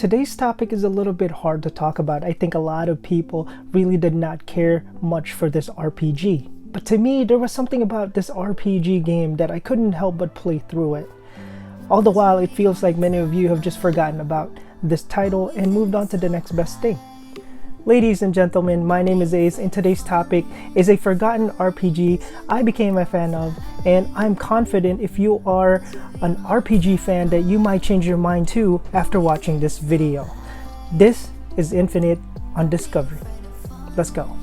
today's topic is a little bit hard to talk about. I think a lot of people really did not care much for this RPG. But to me, there was something about this RPG game that I couldn't help but play through it. All the while, it feels like many of you have just forgotten about this title and moved on to the next best thing. Ladies and gentlemen, my name is Ace and today's topic is a forgotten RPG I became a fan of, and I'm confident if you are an RPG fan that you might change your mind too after watching this video. This is Infinite Undiscovery. Let's go.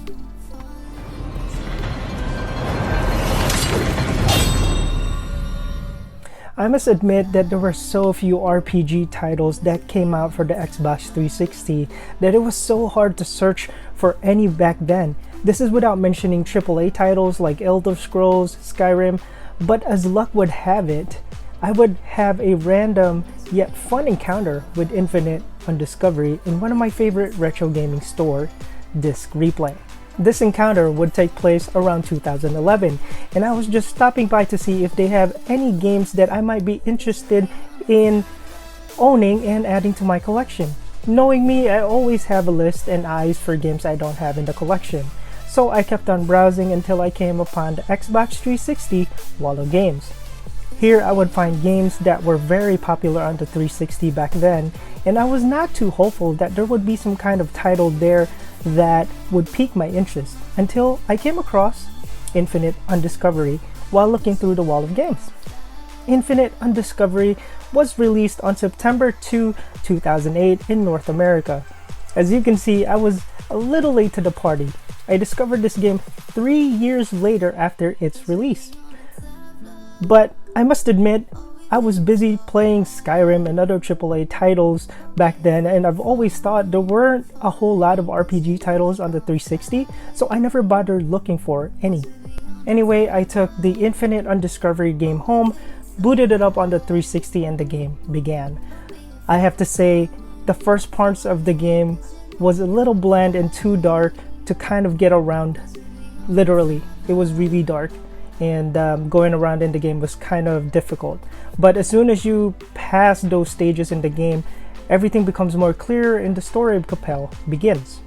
I must admit that there were so few RPG titles that came out for the Xbox 360 that it was so hard to search for any back then. This is without mentioning AAA titles like Elder Scrolls, Skyrim, but as luck would have it, I would have a random yet fun encounter with Infinite Undiscovery in one of my favorite retro gaming store, Disc Replay. This encounter would take place around 2011, and I was just stopping by to see if they have any games that I might be interested in owning and adding to my collection. Knowing me, I always have a list and eyes for games I don't have in the collection, so I kept on browsing until I came upon the Xbox 360 wall of games. Here I would find games that were very popular on the 360 back then, and I was not too hopeful that there would be some kind of title there that would pique my interest until I came across Infinite Undiscovery while looking through the wall of games. Infinite Undiscovery was released on September 2, 2008 in North America. As you can see, I was a little late to the party. I discovered this game 3 years later after its release. But I must admit, I was busy playing Skyrim and other AAA titles back then, and I've always thought there weren't a whole lot of RPG titles on the 360, so I never bothered looking for any. Anyway, I took the Infinite Undiscovery game home, booted it up on the 360, and the game began. I have to say, the first parts of the game was a little bland and too dark to kind of get around. Literally, it was really dark, and going around in the game was kind of difficult. But as soon as you pass those stages in the game, everything becomes more clear and the story of Capel begins.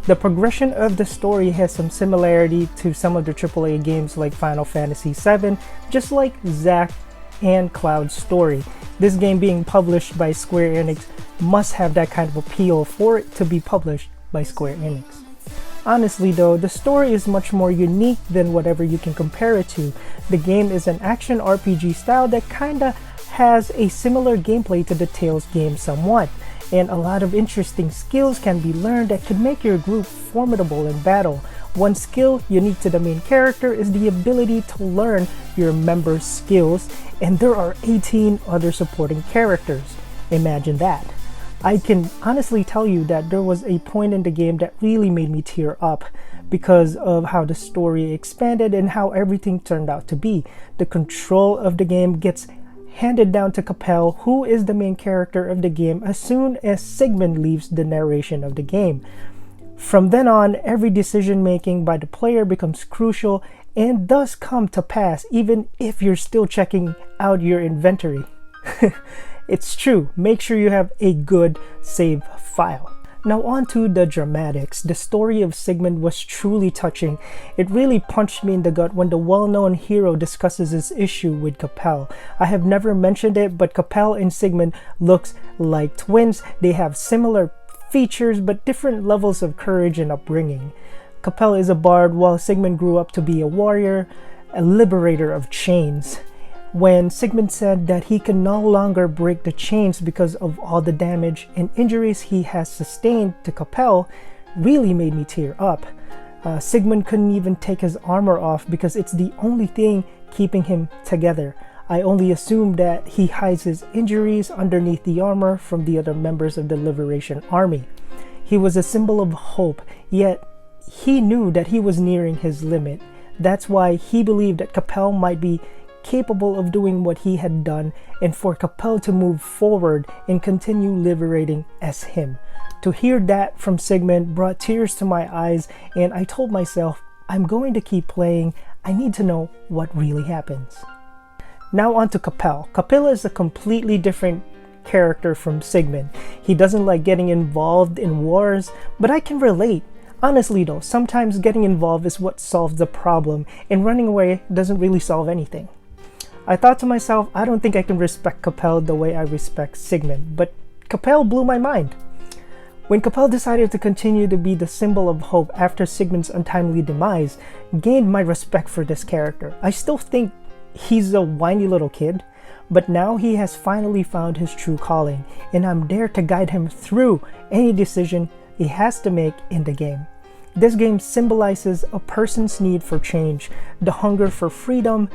The progression of the story has some similarity to some of the AAA games like Final Fantasy VII, just like Zack and Cloud's story. This game being published by Square Enix must have that kind of appeal for it to be published by Square Enix. Honestly though, the story is much more unique than whatever you can compare it to. The game is an action RPG style that kinda has a similar gameplay to the Tales game somewhat, and a lot of interesting skills can be learned that could make your group formidable in battle. One skill unique to the main character is the ability to learn your members' skills, and there are 18 other supporting characters. Imagine that. I can honestly tell you that there was a point in the game that really made me tear up because of how the story expanded and how everything turned out to be. The control of the game gets handed down to Capel, who is the main character of the game, as soon as Sigmund leaves the narration of the game. From then on, every decision making by the player becomes crucial and does come to pass even if you're still checking out your inventory. It's true, make sure you have a good save file. Now on to the dramatics. The story of Sigmund was truly touching. It really punched me in the gut when the well-known hero discusses his issue with Capel. I have never mentioned it, but Capel and Sigmund looks like twins. They have similar features but different levels of courage and upbringing. Capel is a bard while Sigmund grew up to be a warrior, a liberator of chains. When Sigmund said that he can no longer break the chains because of all the damage and injuries he has sustained to Capel, really made me tear up. Sigmund couldn't even take his armor off because it's the only thing keeping him together. I only assumed that he hides his injuries underneath the armor from the other members of the Liberation Army. He was a symbol of hope, yet he knew that he was nearing his limit. That's why he believed that Capel might be capable of doing what he had done, and for Capel to move forward and continue liberating as him. To hear that from Sigmund brought tears to my eyes, and I told myself, I'm going to keep playing. I need to know what really happens. Now on to Capel. Capel is a completely different character from Sigmund. He doesn't like getting involved in wars, but I can relate. Honestly though, sometimes getting involved is what solves the problem, and running away doesn't really solve anything. I thought to myself, I don't think I can respect Capel the way I respect Sigmund, but Capel blew my mind. When Capel decided to continue to be the symbol of hope after Sigmund's untimely demise, gained my respect for this character. I still think he's a whiny little kid, but now he has finally found his true calling, and I'm there to guide him through any decision he has to make in the game. This game symbolizes a person's need for change, the hunger for freedom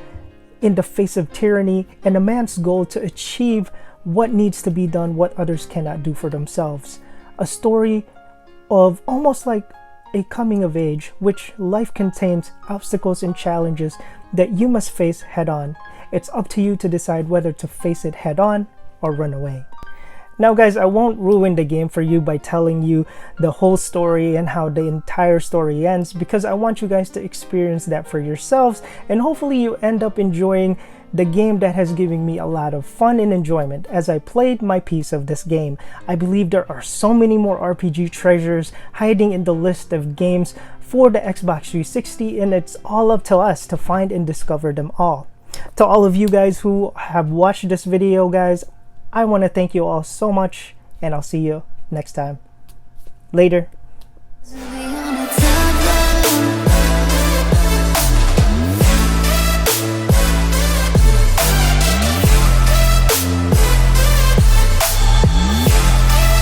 in the face of tyranny, and a man's goal to achieve what needs to be done, what others cannot do for themselves. A story of almost like a coming of age, which life contains obstacles and challenges that you must face head on. It's up to you to decide whether to face it head on or run away. Now guys, I won't ruin the game for you by telling you the whole story and how the entire story ends, because I want you guys to experience that for yourselves, and hopefully you end up enjoying the game that has given me a lot of fun and enjoyment as I played my piece of this game. I believe there are so many more RPG treasures hiding in the list of games for the Xbox 360, and it's all up to us to find and discover them all. To all of you guys who have watched this video, guys, I want to thank you all so much, and I'll see you next time. Later.